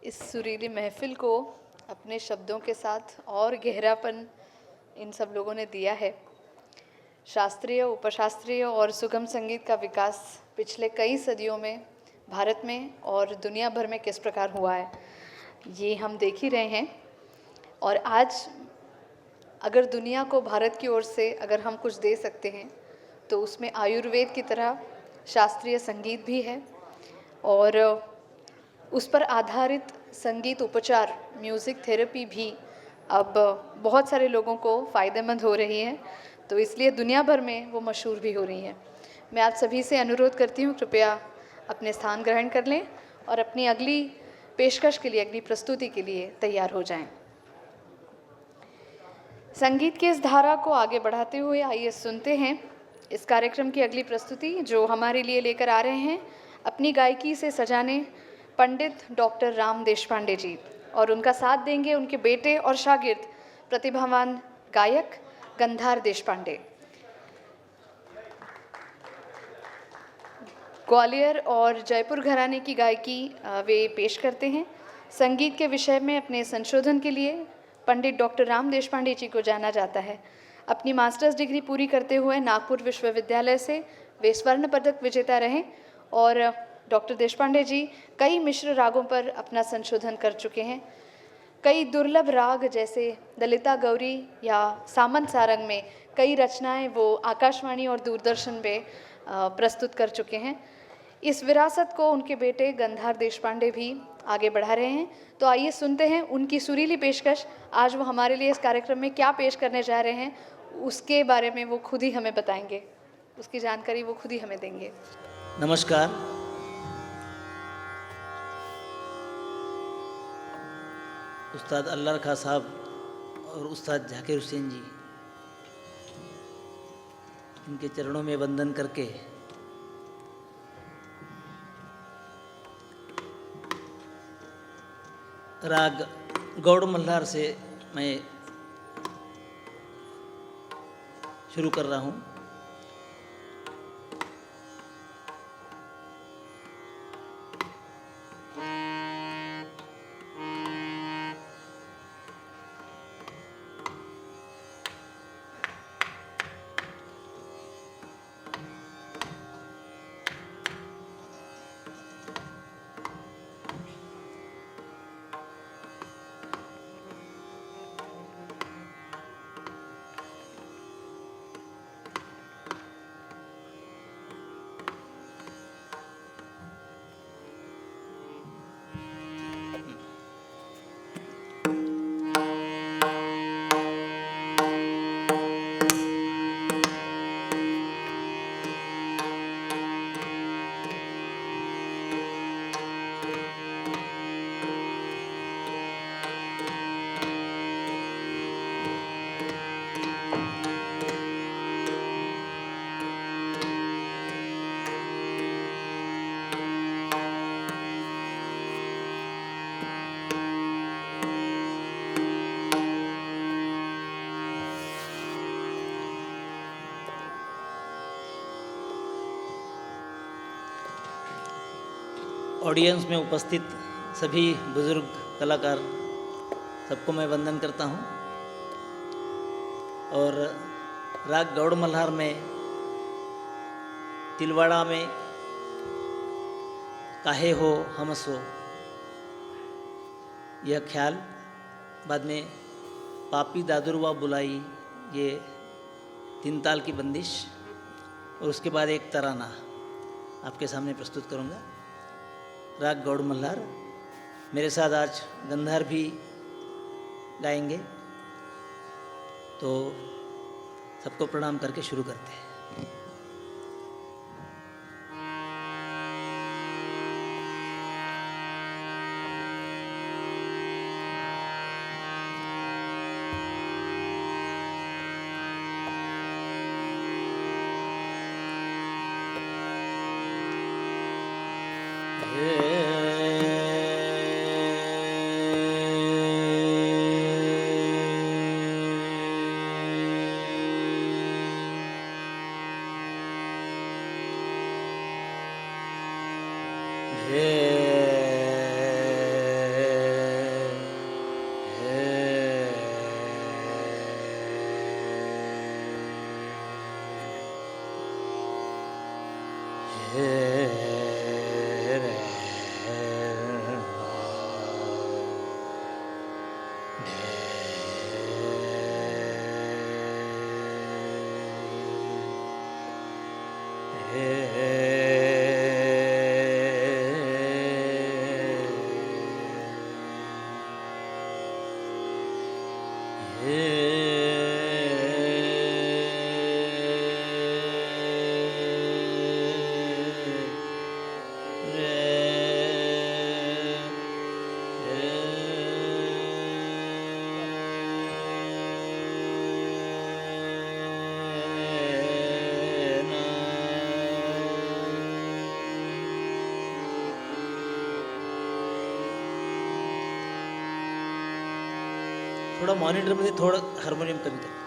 इस सुरीली महफ़िल को अपने शब्दों के साथ और गहरापन इन सब लोगों ने दिया है। शास्त्रीय, उपशास्त्रीय और सुगम संगीत का विकास पिछले कई सदियों में भारत में और दुनिया भर में किस प्रकार हुआ है, ये हम देख ही रहे हैं। और आज अगर दुनिया को भारत की ओर से अगर हम कुछ दे सकते हैं तो उसमें आयुर्वेद की तरह शास्त्रीय संगीत भी है और उस पर आधारित संगीत उपचार, म्यूज़िक थेरेपी भी अब बहुत सारे लोगों को फ़ायदेमंद हो रही है, तो इसलिए दुनिया भर में वो मशहूर भी हो रही हैं। मैं आप सभी से अनुरोध करती हूँ, कृपया अपने स्थान ग्रहण कर लें और अपनी अगली पेशकश के लिए, अगली प्रस्तुति के लिए तैयार हो जाएं। संगीत की इस धारा को आगे बढ़ाते हुए आइए सुनते हैं इस कार्यक्रम की अगली प्रस्तुति, जो हमारे लिए लेकर आ रहे हैं अपनी गायकी से सजाने पंडित डॉक्टर राम देशपांडे जी, और उनका साथ देंगे उनके बेटे और शागिर्द प्रतिभावान गायक गंधार देशपांडे। ग्वालियर और जयपुर घराने की गायकी वे पेश करते हैं। संगीत के विषय में अपने संशोधन के लिए पंडित डॉक्टर राम देशपांडे जी को जाना जाता है। अपनी मास्टर्स डिग्री पूरी करते हुए नागपुर विश्वविद्यालय से वे स्वर्ण पदक विजेता रहे और डॉक्टर देशपांडे जी कई मिश्र रागों पर अपना संशोधन कर चुके हैं। कई दुर्लभ राग जैसे ललिता गौरी या सामंत सारंग में कई रचनाएं वो आकाशवाणी और दूरदर्शन पे प्रस्तुत कर चुके हैं। इस विरासत को उनके बेटे गंधार देशपांडे भी आगे बढ़ा रहे हैं। तो आइए सुनते हैं उनकी सुरीली पेशकश। आज वो हमारे लिए इस कार्यक्रम में क्या पेश करने जा रहे हैं, उसके बारे में वो खुद ही हमें बताएंगे, उसकी जानकारी वो खुद ही हमें देंगे। नमस्कार। उस्ताद अल्लाह रखा साहब और उस्ताद झाकिर हुसैन जी, इनके चरणों में वंदन करके राग गौड़ मल्हार से मैं शुरू कर रहा हूँ। ऑडियंस में उपस्थित सभी बुजुर्ग कलाकार, सबको मैं वंदन करता हूँ। और राग गौड़ मल्हार में तिलवाड़ा में काहे हो हमसो, यह ख्याल, बाद में पापी दादुरवा बुलाई, ये 3 ताल की बंदिश, और उसके बाद एक तराना आपके सामने प्रस्तुत करूँगा। राग गौड़ मल्हार। मेरे साथ आज गंधार भी गाएंगे, तो सबको प्रणाम करके शुरू करते हैं। थोडा मॉनिटरमध्ये थोडं हार्मोनियम कमी कर.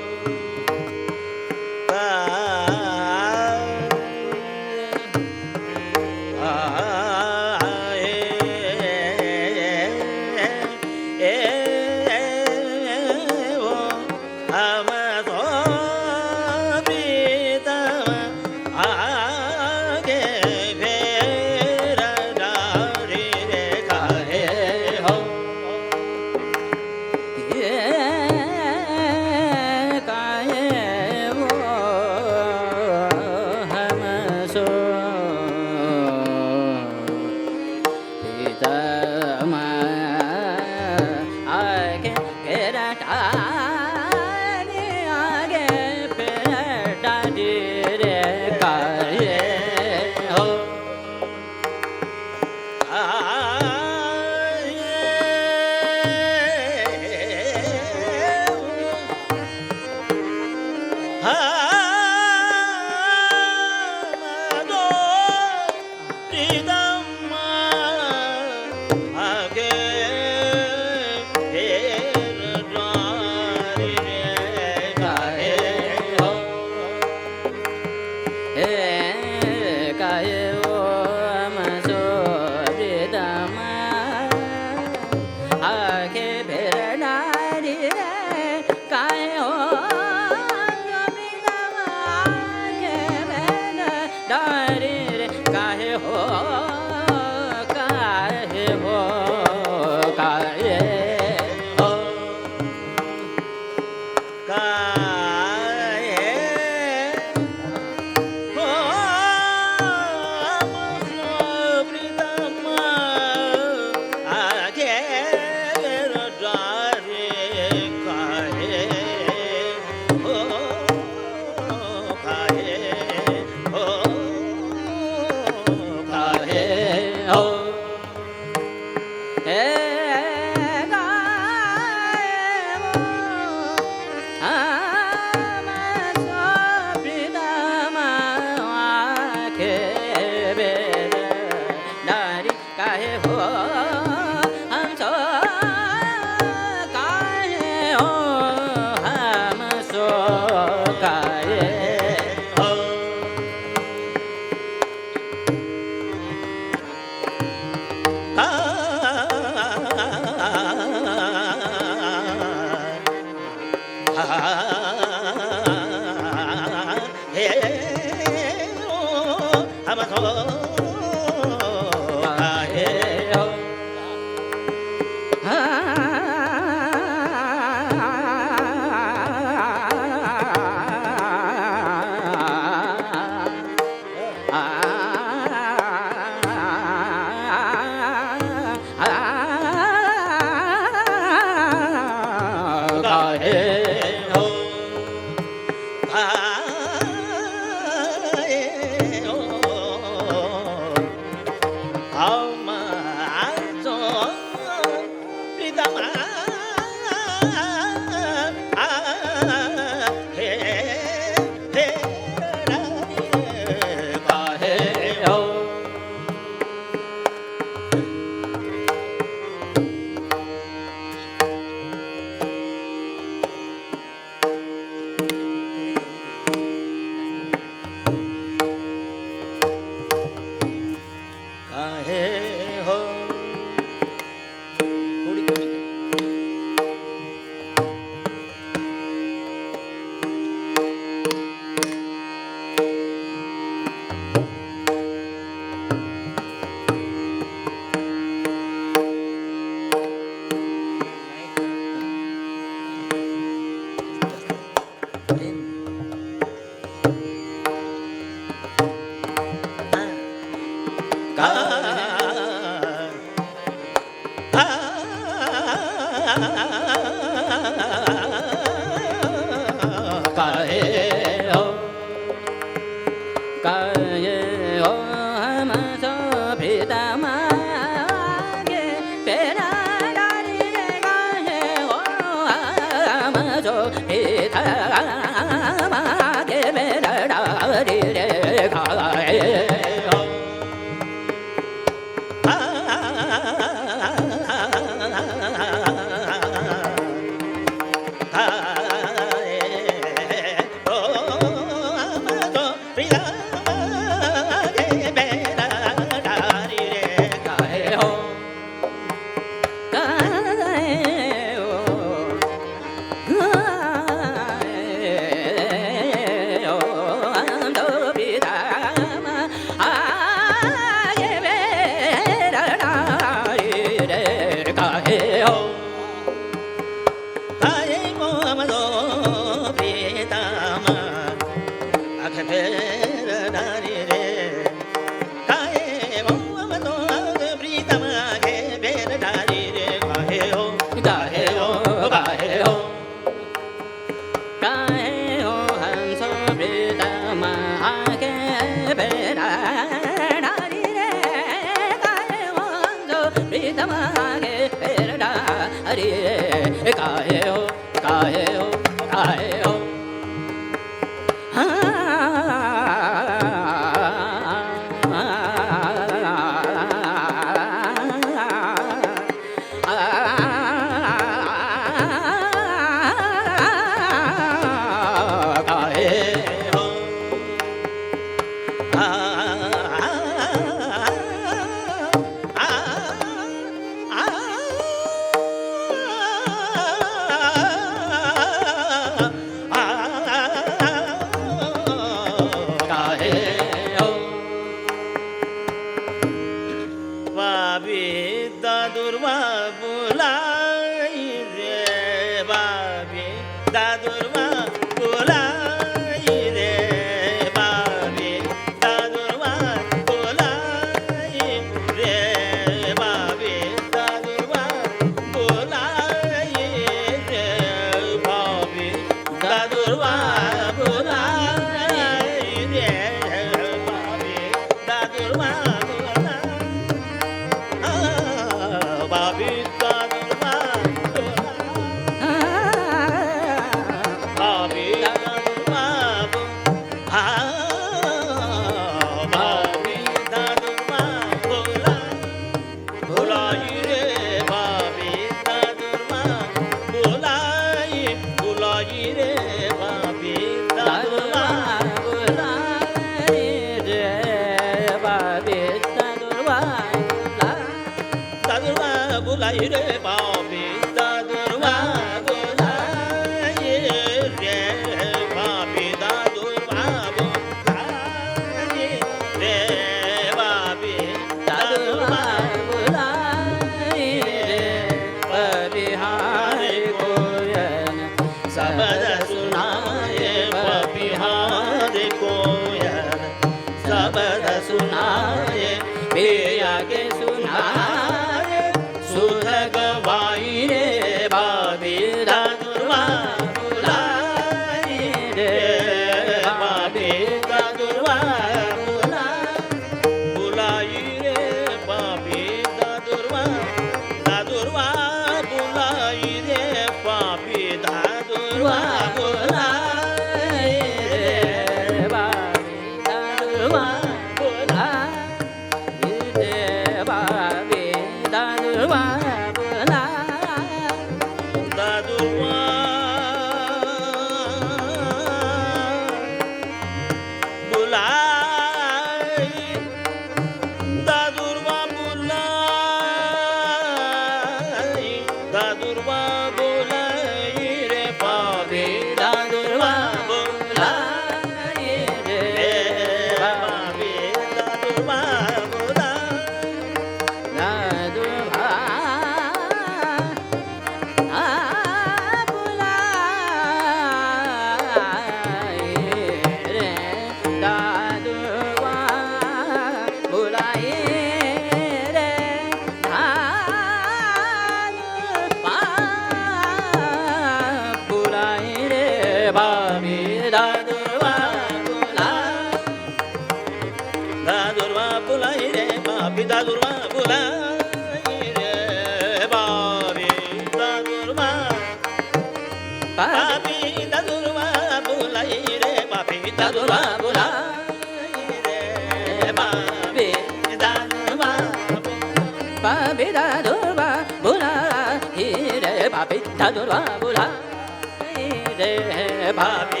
Babi,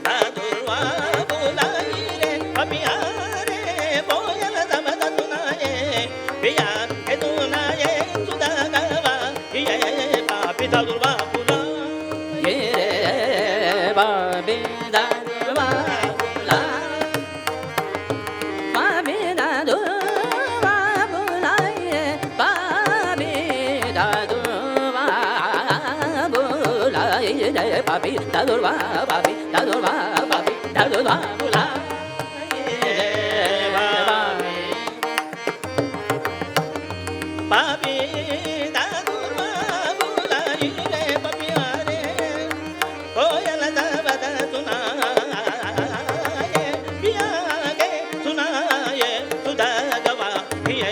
da durva bulai re papi da durva papi da durva papi da durva bulai re papi papi da durva bulai re papi are koyal sabad sunaye piya ke sunaye sudha gawa piye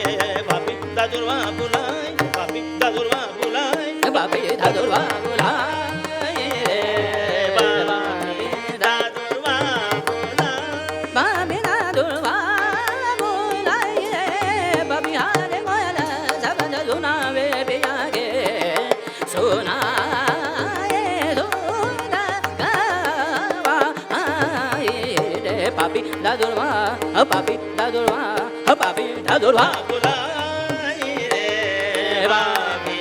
papi da durva bulai papi da durva bulai papi da durva bulai papi da durva papi da durva papi da durva bulai re papi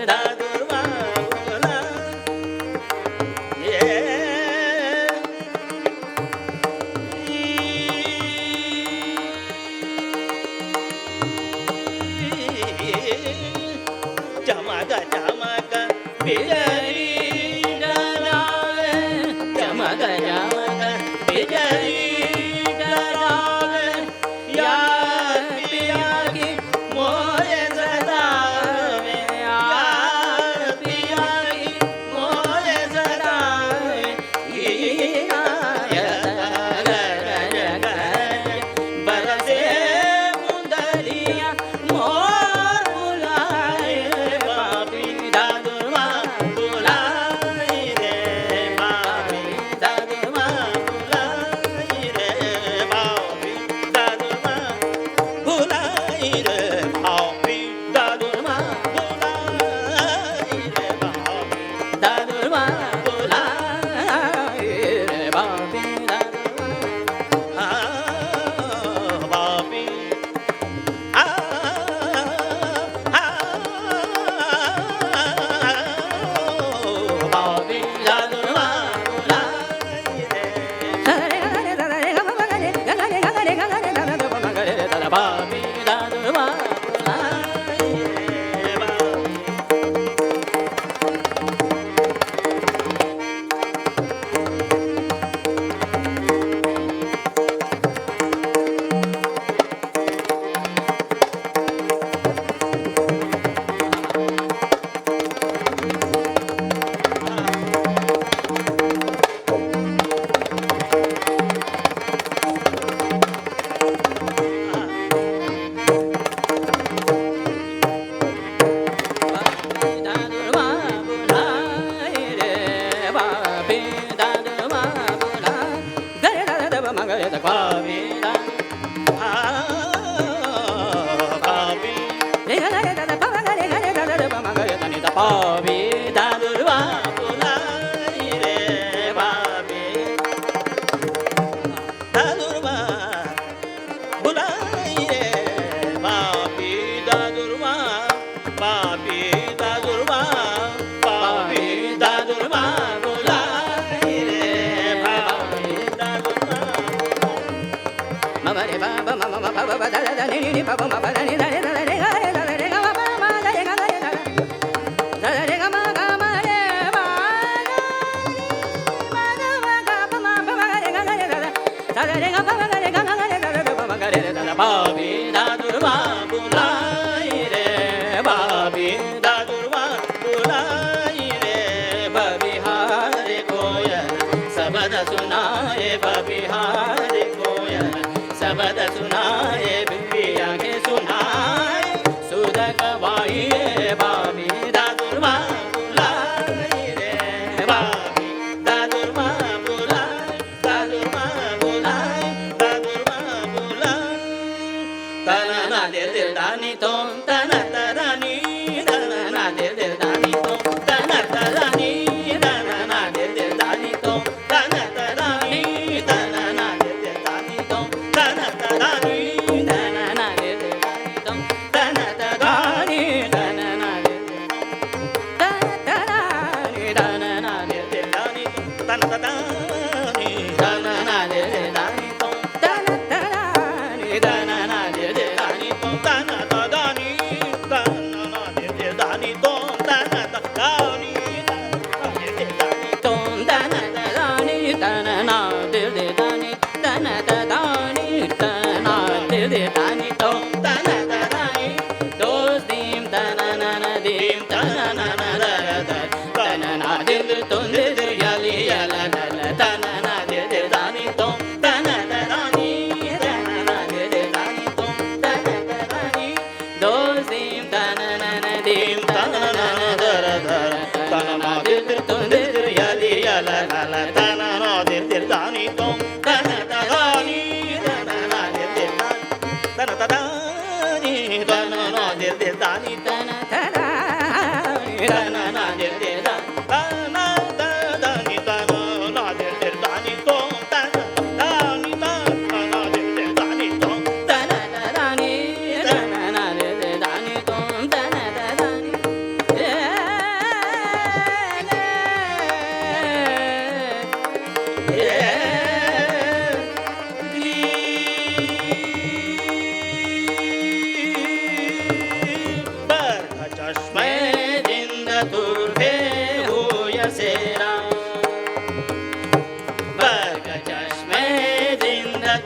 da durva bulai jamaga jamaga bijari dalale jamaga jamaga bijari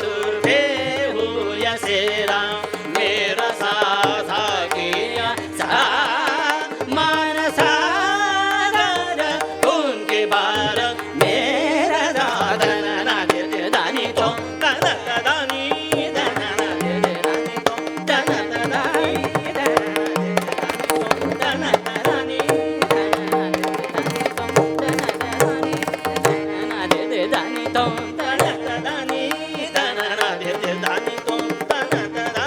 तुझे हुआ सेरा मेरा साधा किया सा मान सागर उनके बार मेरा दादना ना दे दानी तो दानी दाना ना दे दानी तो दाना दानी दाना दानी दानी तो दाना दानी दाना ना दे दानी तो दाना दाना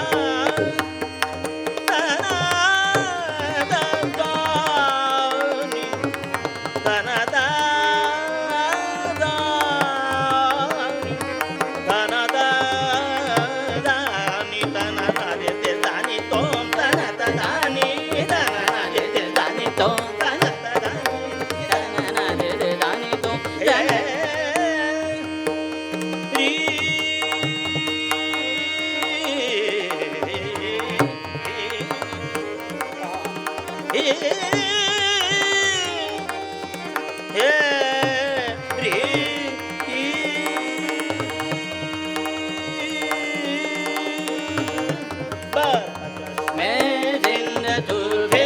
मैं जिंद तुझे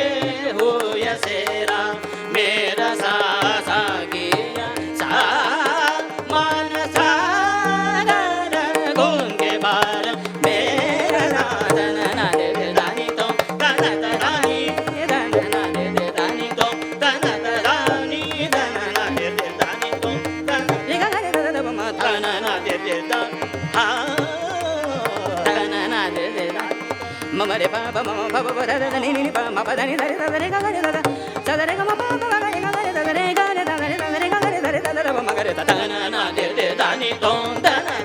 हुआ सेरा मेरा सासा किया सा मान सागर गुण के बार मेरा दादन ना दे दानी तो दाना दानी दाना ना दे दानी तो दाना दानी दाना ना दे दानी तो दाना ना दे दाना ना दे मम रे पा पा मम पा पा रे रे नी नी पा म पा दा नी दा रे दा रे गा रे दा सा दा रे गा म पा पा गा रे गा रे दा रे गा रे दा रे दा रे गा रे दा रे दा रे दा म गा रे दा ना ना दे दा नी तो दा ना